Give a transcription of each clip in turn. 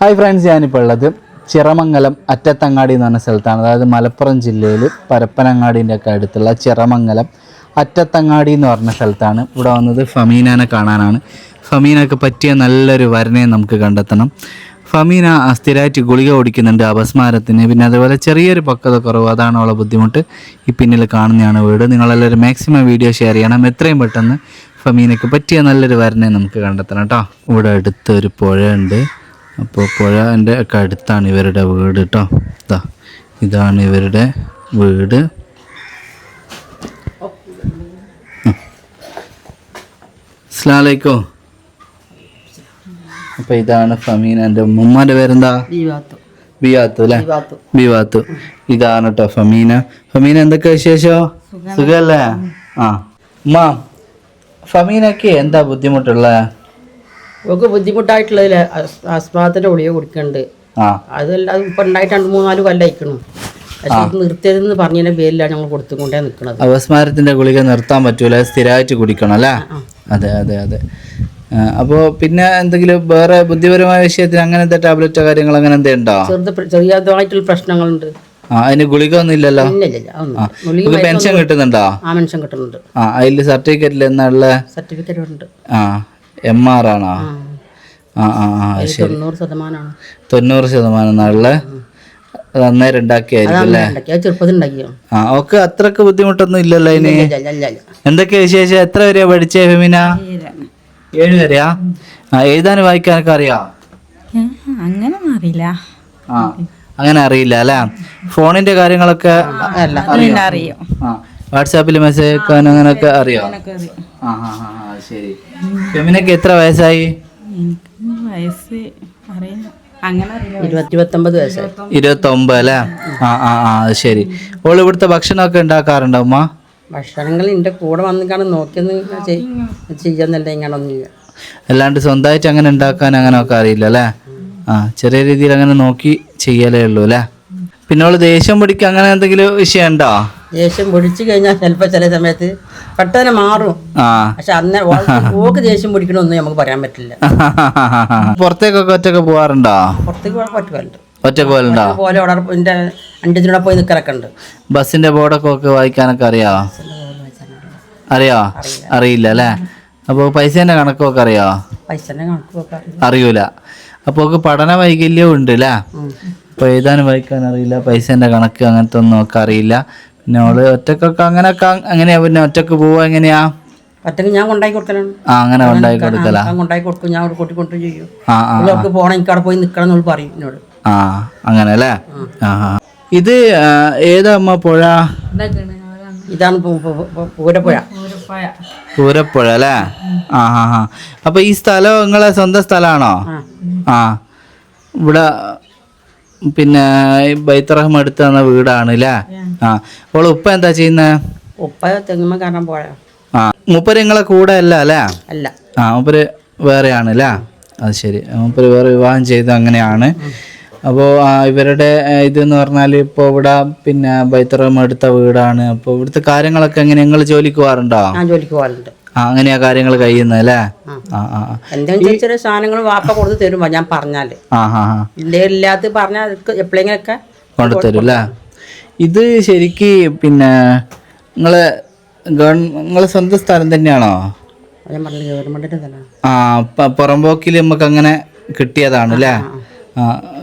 Hi friends, ഞാനിപ്പോൾ ഉള്ളത് ചിറമംഗലം അറ്റത്തങ്ങാടി എന്ന് പറഞ്ഞ സ്ഥലത്താണ്. അതായത് മലപ്പുറം ജില്ലയിൽ പരപ്പനങ്ങാടിൻ്റെ ഒക്കെ അടുത്തുള്ള ചിറമംഗലം അറ്റത്തങ്ങാടി എന്ന് പറഞ്ഞ സ്ഥലത്താണ്. ഇവിടെ വന്നത് ഫമീനാനെ കാണാനാണ്. ഫമീനൊക്കെ പറ്റിയ നല്ലൊരു വരനെ നമുക്ക് കണ്ടെത്തണം. ഫമീന സ്ഥിരമായിട്ട് ഗുളിക ഓടിക്കുന്നുണ്ട് അപസ്മാരത്തിന്, പിന്നെ അതുപോലെ ചെറിയൊരു പക്വത കുറവ്, അതാണ് അവളെ ബുദ്ധിമുട്ട്. ഈ പിന്നിൽ കാണുന്നതാണ് വീട്. നിങ്ങളെല്ലാവരും മാക്സിമം വീഡിയോ ഷെയർ ചെയ്യണം. എത്രയും പെട്ടെന്ന് ഫമീനയ്ക്ക് പറ്റിയ നല്ലൊരു വരനെ നമുക്ക് കണ്ടെത്തണം കേട്ടോ. ഇവിടെ അടുത്തൊരു പുഴയുണ്ട്. അപ്പോൾ പുഴൻ്റെ ഒക്കെ അടുത്താണ് ഇവരുടെ വീട് കേട്ടോ. ഇതാണ് ഇവരുടെ വീട്. അസ്സലാമു അലൈക്കും. അപ്പോൾ ഇതാണ് ഫമീന. എൻ്റെ ഉമ്മാൻ്റെ പേരെന്താ? ബിയാത്തു അല്ലേ? ബിവാത്തു. ഇതാണ് കേട്ടോ ഫമീന. ഫമീന എന്തൊക്കെ വിശേഷം? സുഖല്ലേ? ആ ഉമ്മ, ഫമീനക്ക് എന്താ ബുദ്ധിമുട്ടുള്ളത്? ഒക്കെ ബുദ്ധിമുട്ടായിട്ടുള്ള ആസ്മാത്തിന്റെ ഗുളിക കുടിക്കുന്നുണ്ട്. അതെല്ലാം ഇപ്പൊ ഉണ്ടായിട്ട് 2-3-4 കൊല്ലം അയക്കണം. പക്ഷെ ഇത് നിർത്തിയതെന്ന് പറഞ്ഞതിന്റെ പേരിലാണ് ഞങ്ങൾ കൊടുത്തുകൊണ്ടേ നിൽക്കുന്നത്. അപസ്മാരത്തിന്റെ ഗുളിക നിർത്താൻ പറ്റൂല, സ്ഥിരമായിട്ട് കുടിക്കണം അല്ലേ? അതെ അതെ അതെ. അപ്പോൾ പിന്നെ എന്തെങ്കിലും വേറെ ബുദ്ധിപരമായ വിഷയത്തിന് അങ്ങനത്തെ ടാബ്ലറ്റോ കാര്യങ്ങൾ അങ്ങനെ എന്തെങ്കിലും ഉണ്ടോ? ചെറിയതായിട്ടുള്ള പ്രശ്നങ്ങളുണ്ട്. അതിന് ഗുളിക ഒന്നും ഇല്ലല്ലോ? പെൻഷൻ കിട്ടുന്നുണ്ടോ? പെൻഷൻ കിട്ടുന്നുണ്ട്. അതിൽ സർട്ടിഫിക്കറ്റിൽ എന്നുള്ള സർട്ടിഫിക്കറ്റ് ഉണ്ട്. MR ആണോ? 90% നാളില് അന്നേരം ഉണ്ടാക്കിയായിരിക്കും അല്ലേ? ഓക്കെ, അത്രക്ക് ബുദ്ധിമുട്ടൊന്നും ഇല്ലല്ലോ അതിന്. എന്തൊക്കെയാ വിശേഷം? എത്ര വരെയാ പഠിച്ചേ ഫെമിന? 7 വരെയാ? എഴുതാനും വായിക്കാനൊക്കെ അറിയാം? അങ്ങനെ അറിയില്ല അല്ലേ? ഫോണിന്റെ കാര്യങ്ങളൊക്കെ അറിയാം. വാട്സാപ്പിൽ മെസ്സേജ് അയക്കാനും അങ്ങനെയൊക്കെ അറിയോ? ശരി. ഫെമിനക്ക് എത്ര വയസ്സായി? 29 അല്ലേ? ശരി. ഓള് ഇവിടുത്തെ ഭക്ഷണമൊക്കെ ഉണ്ടാക്കാറുണ്ടോ ഉമ്മ? ഭക്ഷണങ്ങൾ എന്റെ കൂടെ വന്നിക്കാണ് നോക്കിയൊന്നും ചെയ്യുന്നില്ല. ഇങ്ങനൊന്നുമില്ല. അല്ലാണ്ട് സ്വന്തമായിട്ട് അങ്ങനെ ഉണ്ടാക്കാൻ അങ്ങനെയൊക്കെ അറിയില്ല അല്ലേ? ചെറിയ രീതിയിൽ അങ്ങനെ നോക്കി ചെയ്യലേ ഉള്ളൂ അല്ലേ? പിന്നെ ഓള് ദേഷ്യം പിടിക്കുക അങ്ങനെ എന്തെങ്കിലും വിഷയം ഉണ്ടോ? ദേഷ്യം പിടിച്ചു കഴിഞ്ഞാൽ ചിലപ്പോ ചില സമയത്ത് പെട്ടെന്ന് മാറും. പക്ഷെ അന്ന് ഓക്ക് ദേഷ്യം പിടിക്കണമെന്ന് നമുക്ക് പറയാൻ പറ്റില്ല. പുറത്തേക്കൊക്കെ ഒറ്റക്ക് പോവാറുണ്ടോ? പുറത്തേക്ക് പറ്റുമല്ലോ. ഒറ്റക്ക് പോലുണ്ടോ? പോലെ എന്റെ അഞ്ചിനൂടെ പോയി നിൽക്കലൊക്കെ ഉണ്ട്. ബസ്സിന്റെ ബോർഡൊക്കെ വായിക്കാനൊക്കെ അറിയാവോ? അറിയില്ല അല്ലേ? അപ്പോൾ പൈസേന്റെ കണക്കൊക്കെ അറിയാവോ? പൈസന്റെ കണക്കൊക്കെ അറിയൂല. അപ്പോൾ പഠന വൈകല്യവും ഉണ്ട് അല്ലേ? അപ്പോൾ എഴുതാനും വായിക്കാൻ അറിയില്ല, പൈസേന്റെ കണക്ക് അങ്ങനത്തെ ഒന്നും ഒക്കെ അറിയില്ല. പിന്നെ അവള് ഒറ്റക്കൊക്കെ അങ്ങനെയൊക്കെ എങ്ങനെയാ? പിന്നെ ഒറ്റക്ക് പോവാ എങ്ങനെയാ? ഒറ്റക്ക് ഞാൻ കൊണ്ടായി കൊടുക്കലാണ്. അങ്ങനെ കൊണ്ടായി കൊടുക്കല? കൊണ്ടായി കൊടുക്കും. ഞാൻ കൂട്ടിക്കൊണ്ട് ചെയ്യും. അവർക്ക് പോണം, എനിക്ക് അവിടെ പോയി നിക്കണം എന്ന് പറയും എന്നോട്. അങ്ങനെ അല്ലേ? ഇത് ഏതാ അമ്മ പുഴ? ഇതാണ് പൂരപ്പുഴ. പൂരപ്പുഴ അല്ലേ? അപ്പൊ ഈ സ്ഥലം നിങ്ങളെ സ്വന്തം സ്ഥലമാണോ? ഇവിടെ പിന്നെ ബൈത്തറഹം എടുത്ത് തന്ന വീടാണ് അല്ലേ? അപ്പോൾ ഉപ്പ എന്താ ചെയ്യുന്നേ? ഉപ്പ തെങ്ങുമ്മ കാണാൻ പോയാ. മൂപ്പര് നിങ്ങളെ കൂടെ അല്ല അല്ലേ? അല്ല. മൂപ്പര് വേറെയാണ് അല്ലേ? അത് ശരി. മൂപ്പര് വേറെ വിവാഹം ചെയ്ത് അങ്ങനെയാണ്. അപ്പോൾ ഇവരുടെ ഇതെന്ന് പറഞ്ഞാൽ ഇപ്പോൾ ഇവിടെ പിന്നെ ബൈത്തറഹം എടുത്ത വീടാണ്. അപ്പോൾ ഇവിടുത്തെ കാര്യങ്ങളൊക്കെ എങ്ങനെ? നിങ്ങൾ ജോലിക്ക് പോകാറുണ്ടോ? ജോലിക്ക് പോകാറുണ്ട്. അങ്ങനെയാ കാര്യങ്ങൾ കഴിയുന്നത് അല്ലേ? എന്തെങ്കിലും ചെറിയ സാധനങ്ങൾ വാപ്പ കൊടുത്ത് തരുമ്പോ ഞാൻ പറഞ്ഞാല് ഇല്ലാത്ത പറഞ്ഞാൽ എപ്പോഴെങ്കിലൊക്കെ കൊണ്ടുതരും അല്ലേ? ഇത് ശരിക്ക് പിന്നെ നിങ്ങളെ സ്വന്തം സ്ഥലം തന്നെയാണോ? ഞാൻ പറഞ്ഞ ഗവൺമെന്റിന്റെ തന്നെ. പുറമ്പോക്കിൽ നമുക്ക് അങ്ങനെ കിട്ടിയതാണ് അല്ലേ?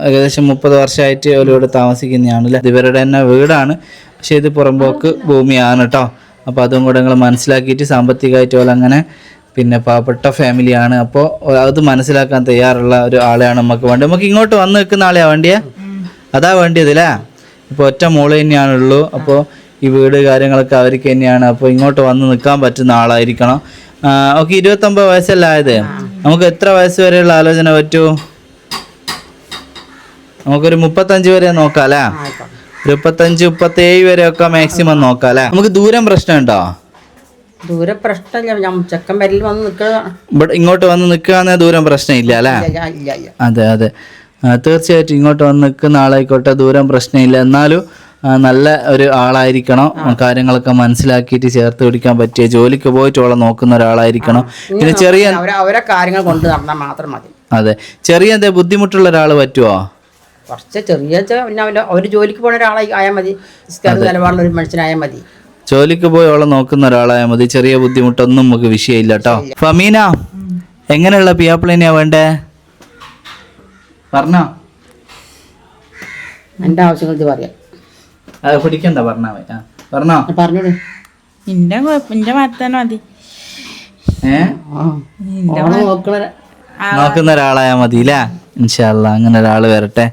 ഏകദേശം 30 വർഷമായിട്ട് അവരിവിടെ താമസിക്കുന്നതാണ് അല്ലേ? ഇവരുടെ തന്നെ വീടാണ്, പക്ഷെ ഇത് പുറമ്പോക്ക് ഭൂമിയാണ് കേട്ടോ. അപ്പോൾ അതും കൂടെ നിങ്ങൾ മനസ്സിലാക്കിയിട്ട് സാമ്പത്തികമായിട്ട് പോലെ അങ്ങനെ പിന്നെ പാവപ്പെട്ട ഫാമിലിയാണ്. അപ്പോൾ അത് മനസ്സിലാക്കാൻ തയ്യാറുള്ള ഒരു ആളെയാണ് നമുക്ക് വേണ്ടത്. നമുക്ക് ഇങ്ങോട്ട് വന്ന് നിൽക്കുന്ന ആളെയാണ് വേണ്ടിയ? അതാ വേണ്ടിയത് അല്ലേ? ഇപ്പോൾ ഒറ്റ മോള് തന്നെയാണുള്ളൂ. അപ്പോൾ ഈ വീട് കാര്യങ്ങളൊക്കെ അവർക്ക് തന്നെയാണ്. അപ്പോൾ ഇങ്ങോട്ട് വന്ന് നിൽക്കാൻ പറ്റുന്ന ആളായിരിക്കണം. ഓക്കെ, 29 വയസ്സല്ല ആയത്. നമുക്ക് എത്ര വയസ്സ് വരെയുള്ള ആലോചന പറ്റൂ? നമുക്കൊരു 35 വരെ നോക്കാം അല്ലേ? 35-37 വരെയൊക്കെ മാക്സിമം നോക്കാം അല്ലേ? നമുക്ക് ദൂരം പ്രശ്നമുണ്ടോ? ദൂരം പ്രശ്നമില്ല. ചെക്കൻ വരൽ വന്ന് നിൽക്കുക, ഇങ്ങോട്ട് വന്ന് നിൽക്കുക ദൂരം പ്രശ്നമില്ല അല്ലേ? അതെ അതെ, തീർച്ചയായിട്ടും ഇങ്ങോട്ട് വന്ന് നിൽക്കുന്ന ആളായിക്കോട്ടെ, ദൂരം പ്രശ്നമില്ല. എന്നാലും നല്ല ഒരു ആളായിരിക്കണം. കാര്യങ്ങളൊക്കെ മനസ്സിലാക്കിയിട്ട് ചേർത്ത് പിടിക്കാൻ പറ്റിയ, ജോലിക്ക് പോയിട്ട് നോക്കുന്ന ഒരാളായിരിക്കണം. പിന്നെ ചെറിയ അവരെ കാര്യങ്ങൾ കൊണ്ട് നടന്നാൽ മാത്രം മതി. അതെ. ചെറിയ എന്താ ബുദ്ധിമുട്ടുള്ള ഒരാൾ പറ്റുമോ? കുറച്ച് ചെറിയ പിന്നെ അവർ ജോലിക്ക് പോകുന്ന ഒരാളായി ആയാൽ മതി, നിലപാടുള്ള ഒരു മനുഷ്യനായാൽ മതി. ജോലിക്ക് പോയി അവളെ നോക്കുന്ന ഒരാളായാൽ മതി. ചെറിയ ബുദ്ധിമുട്ടൊന്നും നമുക്ക് വിഷയമില്ല കേട്ടോ. ഫമീന, എങ്ങനെയുള്ള പിയാപ്പിളിനെയാ വേണ്ടേ? പറഞ്ഞോ, എൻ്റെ ആവശ്യങ്ങൾ ഇത് പറയാം. അത് പിടിക്കണ്ട, പറഞ്ഞാ പറഞ്ഞോ. പറഞ്ഞോളൂ. ഇന്റെ വർത്താനം മതി. നോക്കുന്ന ഒരാളായാൽ മതി അല്ലേ? ഇൻഷാ അല്ലാ അങ്ങനെ ഒരാൾ വരട്ടെ.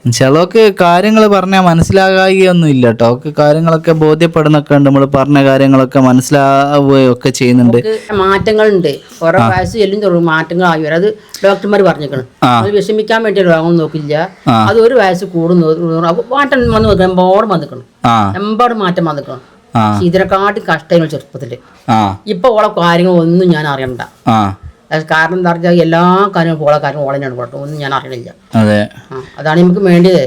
ഇൻഷാ അല്ലാ. ഓക്ക് കാര്യങ്ങൾ പറഞ്ഞാൽ മനസ്സിലാകുകയൊന്നും ഇല്ല കേട്ടോ. ഓക്ക് കാര്യങ്ങളൊക്കെ ബോധ്യപ്പെടുന്നൊക്കെ ഉണ്ട്. നമ്മൾ പറഞ്ഞ കാര്യങ്ങളൊക്കെ മനസ്സിലാവുകയൊക്കെ ചെയ്യുന്നുണ്ട്. മാറ്റങ്ങളുണ്ട്, ഓരോ വയസ്സ് ചെല്ലും തുടങ്ങും മാറ്റങ്ങളായി വരും. അത് ഡോക്ടർമാർ പറഞ്ഞേക്കണം. അത് വിഷമിക്കാൻ വേണ്ടി രോഗം നോക്കില്ല. അത് ഒരു വയസ്സ് കൂടുന്നു മാറ്റം വന്ന് നോക്കണം. എമ്പാടും വന്നിക്കണം, എമ്പാടും മാറ്റം വന്നിക്കണം. ഇതിനെക്കാട്ടി കഷ്ടങ്ങൾ ചെറുപ്പത്തില്. ഇപ്പൊ ഓളെ കാര്യങ്ങളൊന്നും ഞാൻ അറിയണ്ട. കാരണം എന്താ പറഞ്ഞാൽ എല്ലാ കാര്യങ്ങളും ഓളെ കാര്യം ഓളെന്നെയാണ് കുഴപ്പം, ഒന്നും ഞാൻ അറിയണില്ല. അതാണ് നമുക്ക് വേണ്ടിയത്.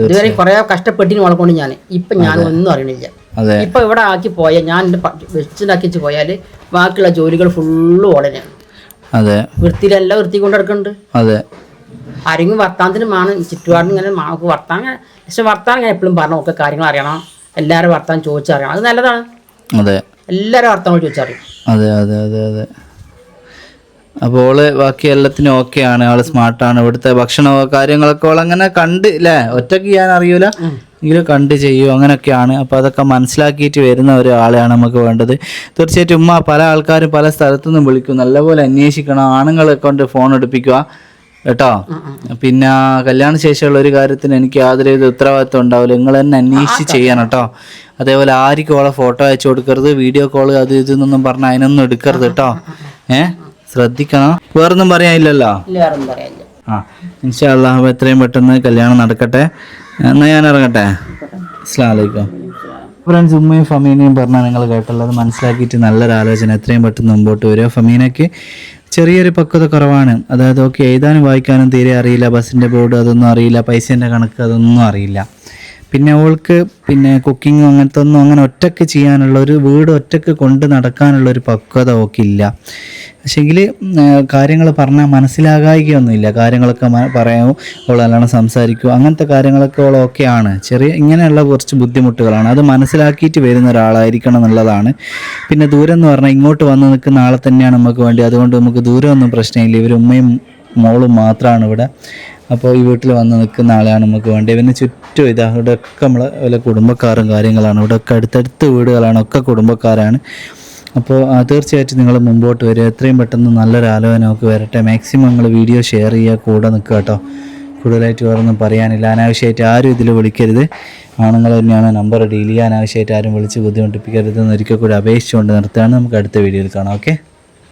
ഇതുവരെ കുറെ കഷ്ടപ്പെട്ടിന് ഓളെ കൊണ്ട് ഞാൻ. ഇപ്പൊ ഞാൻ ഒന്നും അറിയണില്ല. ഇപ്പൊ ഇവിടെ ആക്കി പോയാൽ, ഞാൻ വെച്ചിട്ടാക്കി വെച്ച് പോയാല് ബാക്കിയുള്ള ജോലികൾ ഫുള്ള് ഓളനെയാണ്. വൃത്തിയിലെല്ലാം വൃത്തി കൊണ്ട് നടക്കുന്നുണ്ട്. ആരെങ്കിലും വർത്താനത്തിന് വേണം ചുറ്റുപാടിന് ഇങ്ങനെ വർത്താനം. പക്ഷെ വർത്താനം ഞാൻ എപ്പോഴും പറഞ്ഞു ഒക്കെ കാര്യങ്ങൾ അറിയണം. എല്ലാവരും വർത്താനം ചോദിച്ചറിയണം, അത് നല്ലതാണ്. എല്ലാവരും വർത്താനം ചോദിച്ചറിയും. അപ്പോൾ ഓള് ബാക്കി എല്ലാത്തിനും ഓക്കെയാണ്. ആള് സ്മാർട്ടാണ്. ഇവിടുത്തെ ഭക്ഷണ കാര്യങ്ങളൊക്കെ ഓളങ്ങനെ കണ്ട് അല്ലേ, ഒറ്റയ്ക്ക് ചെയ്യാൻ അറിയൂല എങ്കിലും കണ്ട് ചെയ്യും, അങ്ങനെയൊക്കെയാണ്. അപ്പോൾ അതൊക്കെ മനസ്സിലാക്കിയിട്ട് വരുന്ന ഒരാളെയാണ് നമുക്ക് വേണ്ടത്. തീർച്ചയായിട്ടും ഉമ്മ പല ആൾക്കാരും പല സ്ഥലത്തു നിന്നും വിളിക്കും, നല്ലപോലെ അന്വേഷിക്കണം. ആണുങ്ങളെ കൊണ്ട് ഫോൺ എടുപ്പിക്കുക കേട്ടോ. പിന്നെ കല്യാണ ശേഷമുള്ള ഒരു കാര്യത്തിന് എനിക്ക് യാതൊരു ഉത്തരവാദിത്വം ഉണ്ടാവില്ല. നിങ്ങൾ തന്നെ അന്വേഷിച്ച് ചെയ്യണം കേട്ടോ. അതേപോലെ ആർക്കും ഓളെ ഫോട്ടോ അയച്ചു കൊടുക്കരുത്, വീഡിയോ കോൾ അത് ഇതെന്നൊന്നും പറഞ്ഞാൽ അതിനൊന്നും എടുക്കരുത് കേട്ടോ. ശ്രദ്ധിക്കണം. വേറൊന്നും പറയാനില്ലല്ലോ? ഇൻഷാ അല്ലാഹ്. അപ്പോൾ എത്രയും പെട്ടെന്ന് കല്യാണം നടക്കട്ടെ. എന്നാൽ ഞാൻ ഇറങ്ങട്ടെ. അസ്സലാമു അലൈക്കും. ഫ്രണ്ട്സ്, ഉമ്മയും ഫമീനയും പറഞ്ഞാൽ നിങ്ങൾ കേട്ടുള്ളത് മനസ്സിലാക്കിയിട്ട് നല്ലൊരു ആലോചന എത്രയും പെട്ടെന്ന് മുമ്പോട്ട് വരിക. ഫമീനയ്ക്ക് ചെറിയൊരു പക്വത കുറവാണ്. അതായത് ഓക്കെ എഴുതാനും വായിക്കാനും തീരെ അറിയില്ല, ബസ്സിൻ്റെ ബോർഡ് അതൊന്നും അറിയില്ല, പൈസേൻ്റെ കണക്ക് അതൊന്നും അറിയില്ല. പിന്നെ അവൾക്ക് പിന്നെ കുക്കിങ്ങും അങ്ങനത്തെ ഒന്നും അങ്ങനെ ഒറ്റയ്ക്ക് ചെയ്യാനുള്ള ഒരു വീട് ഒറ്റയ്ക്ക് കൊണ്ട് നടക്കാനുള്ളൊരു പക്വത ഓക്കില്ല. പക്ഷേങ്കിൽ കാര്യങ്ങൾ പറഞ്ഞാൽ മനസ്സിലാകായികയൊന്നുമില്ല. കാര്യങ്ങളൊക്കെ പറയാമോ, അവൾ നല്ലോണം സംസാരിക്കും, അങ്ങനത്തെ കാര്യങ്ങളൊക്കെ അവൾ ഓക്കെയാണ്. ചെറിയ ഇങ്ങനെയുള്ള കുറച്ച് ബുദ്ധിമുട്ടുകളാണ്. അത് മനസ്സിലാക്കിയിട്ട് വരുന്ന ഒരാളായിരിക്കണം എന്നുള്ളതാണ്. പിന്നെ ദൂരം എന്ന് പറഞ്ഞാൽ ഇങ്ങോട്ട് വന്ന് നിൽക്കുന്ന ആളെ തന്നെയാണ് നമുക്ക് വേണ്ടി. അതുകൊണ്ട് നമുക്ക് ദൂരമൊന്നും പ്രശ്നമില്ല. ഇവർ ഉമ്മയും മോളും മാത്രമാണ് ഇവിടെ. അപ്പോൾ ഈ വീട്ടിൽ വന്ന് നിൽക്കുന്ന ആളെയാണ് നമുക്ക് വേണ്ടി. ഇവന് ചുറ്റും ഇതാ ഇവിടെയൊക്കെ നമ്മളെ വല്ല കുടുംബക്കാരും കാര്യങ്ങളാണ്. ഇവിടെയൊക്കെ അടുത്തടുത്ത് വീടുകളാണ്, ഒക്കെ കുടുംബക്കാരാണ്. അപ്പോൾ തീർച്ചയായിട്ടും നിങ്ങൾ മുമ്പോട്ട് വരിക. എത്രയും പെട്ടെന്ന് നല്ലൊരു ആലോചന നമുക്ക് വരട്ടെ. മാക്സിമം നിങ്ങൾ വീഡിയോ ഷെയർ ചെയ്യുക, കൂടെ നിൽക്കുക കേട്ടോ. കൂടുതലായിട്ട് വേറൊന്നും പറയാനില്ല. അനാവശ്യമായിട്ട് ആരും ഇതിൽ വിളിക്കരുത്. ആണുങ്ങൾ തന്നെയാണ് നമ്പർ ഡീൽ ചെയ്യുക. അനാവശ്യമായിട്ട് ആരും വിളിച്ച് ബുദ്ധിമുട്ടിപ്പിക്കരുതെന്ന് ഒരിക്കൽ കൂടി അപേക്ഷിച്ചുകൊണ്ട് നിർത്തുകയാണ്. നമുക്ക് അടുത്ത വീഡിയോയിൽ കാണാം. ഓക്കെ.